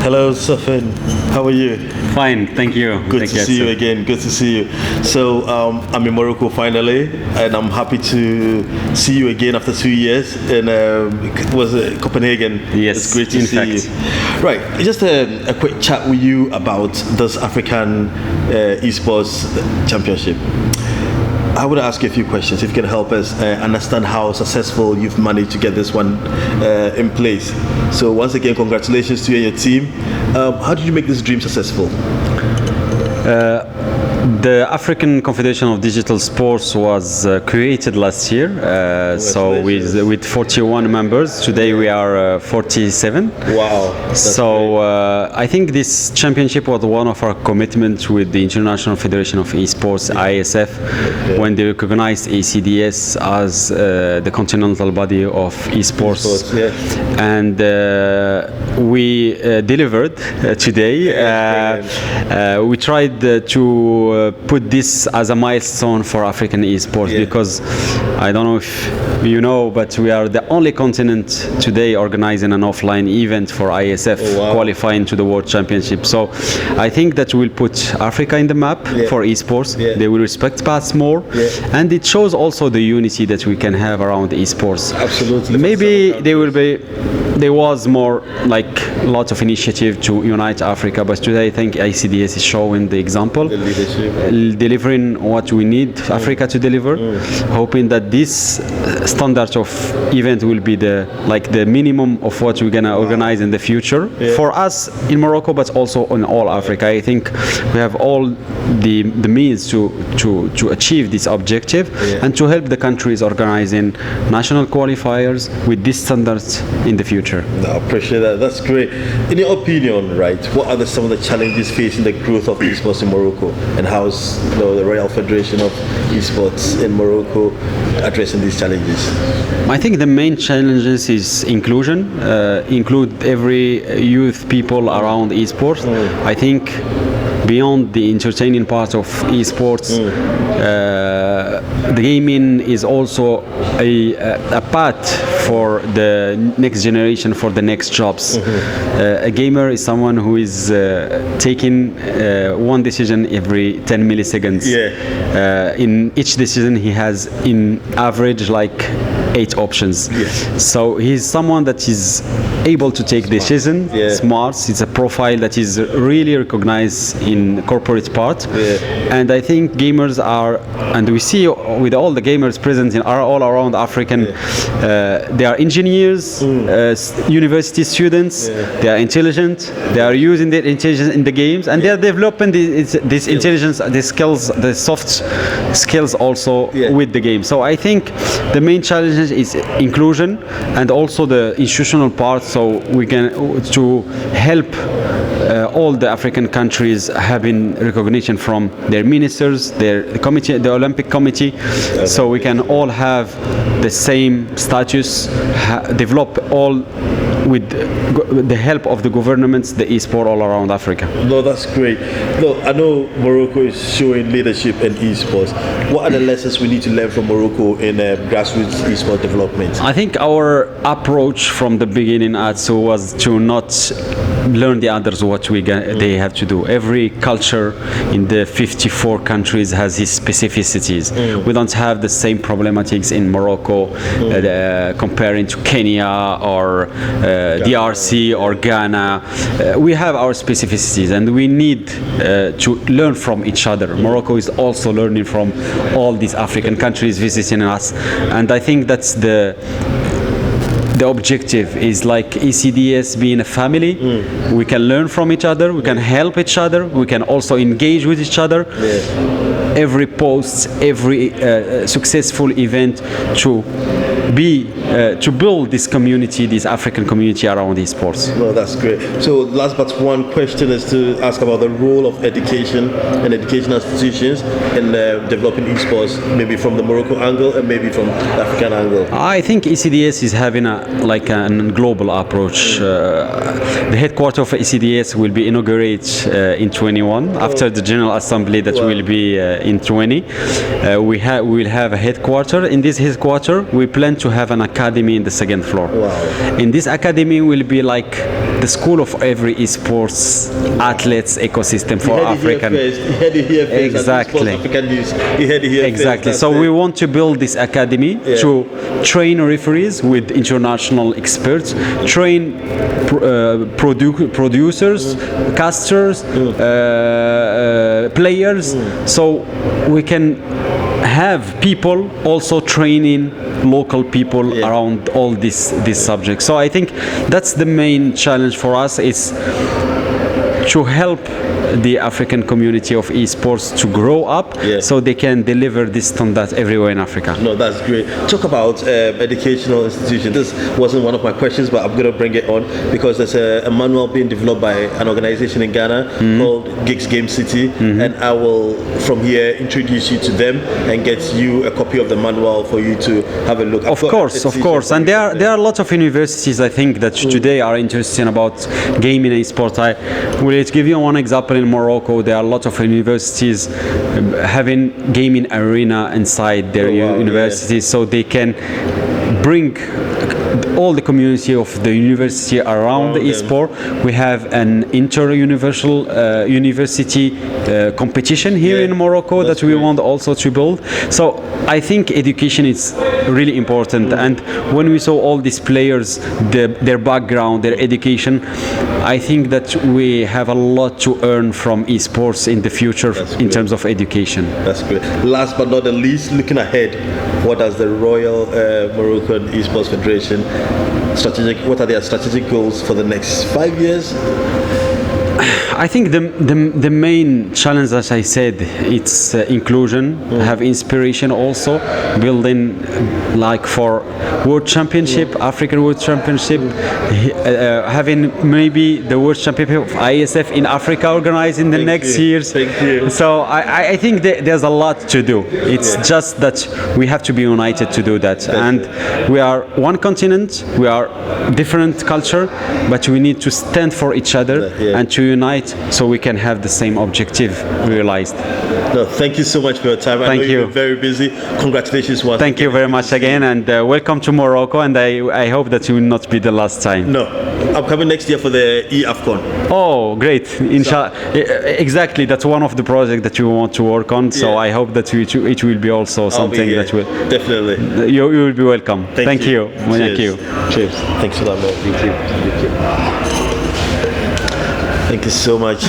Hello, Soufiane. How are you? Fine, thank you. Good Thank to see you again. Good to see you. So I'm in Morocco finally, and I'm happy to see you again after 2 years. And was it Copenhagen? Yes, it's great to in see fact. you. Right, just a quick chat with you about this African Esports Championship. I would ask you a few questions if you can help us understand how successful you've managed to get this one in place. So once again, congratulations to you and your team. How did you make this dream successful? The African Confederation of Digital Sports was created last year, so with 41 members. Today we are 47. Wow. So I think this championship was one of our commitments with the International Federation of Esports, IESF, when they recognized ACDS as the continental body of esports. And we delivered today. We tried to put this as a milestone for African esports because I don't know if you know, but we are the only continent today organizing an offline event for IESF qualifying to the World Championship. So I think that we'll put Africa in the map for esports. They will respect us more, and it shows also the unity that we can have around esports. Absolutely. Maybe there was more like a lot of initiative to unite Africa, but today I think ICDS is showing the example, delivering what we need Africa to deliver, hoping that this standard of event will be the minimum of what we're gonna organize in the future for us in Morocco, but also in all Africa. I think we have all the means to achieve this objective and to help the countries organizing national qualifiers with these standards in the future. I appreciate that. That's great. In your opinion, right, what are some of the challenges facing the growth of esports in Morocco, and how's the Royal Federation of Esports in Morocco addressing these challenges? I think the main challenges is inclusion, include every youth people around esports. I think beyond the entertaining part of esports, the gaming is also a path for the next generation, for the next jobs. A gamer is someone who is taking one decision every 10 milliseconds. In each decision he has in average like 8 options. So he's someone that is able to take decisions, smart. It's a profile that is really recognized in corporate part. And I think gamers are, and we see with all the gamers present in all around African, they are engineers, university students, they are intelligent, they are using their intelligence in the games, and they are developing this intelligence, the skills, the soft skills also with the game. So I think the main challenge is inclusion and also the institutional part, so we can to help all the African countries having recognition from their ministers, their committee, the Olympic Committee, so we can all have the same status, develop all with the help of the governments, the e-sport all around Africa. No, that's great. No, I know Morocco is showing leadership in esports. What are the lessons we need to learn from Morocco in grassroots esport development? I think our approach from the beginning was to not learn the others what they have to do. Every culture in the 54 countries has its specificities. We don't have the same problematics in Morocco comparing to Kenya or DRC or Ghana. We have our specificities and we need to learn from each other. Morocco is also learning from all these African countries visiting us, and I think that's the objective is like ACDS being a family. We can learn from each other, we can help each other, we can also engage with each other. Every post, every successful event to build this community, this African community around esports. No, that's great. So last but one question is to ask about the role of education and educational institutions in developing esports, maybe from the Morocco angle and maybe from the African angle. I think ECDS is having a global approach. The headquarters of ECDS will be inaugurated in 21 after the General Assembly that will be in 20. We will have a headquarters. In this headquarters, we plan to have an academy in the second floor. In this academy will be like the school of every esports athletes ecosystem for African. Exactly. Exactly. So we want to build this academy to train referees with international experts, train producers, casters, players, so we can have people also training local people around all these subjects. So I think that's the main challenge for us, is to help the African community of esports to grow up so they can deliver this standard everywhere in Africa. No, that's great. Talk about educational institutions. This wasn't one of my questions, but I'm going to bring it on because there's a manual being developed by an organization in Ghana called Gigs Game City, and I will from here introduce you to them and get you a copy of the manual for you to have a look. Of course. And there are lots of universities, I think, that today are interested about gaming and esports. I will give you one example. In Morocco, there are a lot of universities having gaming arena inside their universities, so they can bring all the community of the university around the esport. We have an inter-universal university competition here in Morocco that we want also to build. So I think education is really important, and when we saw all these players, their background, their education, I think that we have a lot to earn from esports in the future in terms of education. That's great. Last but not the least, looking ahead, what does the Royal Moroccan Esports Federation what are their strategic goals for the next 5 years? I think the main challenge, as I said, it's inclusion, have inspiration also, building like for World Championship, African World Championship, having maybe the World Championship of IESF in Africa organized in the next years. Thank you. So I think there's a lot to do. It's just that we have to be united to do that. And we are one continent, we are different culture, but we need to stand for each other and to unite so we can have the same objective realized. No, thank you so much for your time. Thank you. You're very busy. Congratulations once Thank you very much again, and welcome to Morocco, and I hope that it will not be the last time. No, I'm coming next year for the EAFCON. Oh, great. Inshallah. Exactly, that's one of the projects that we want to work on, so I hope that it will be also something that will... Definitely. You will be welcome. Thank you. Cheers. Thank you. Cheers. Thanks for that, man. Thank you. Thank you so much.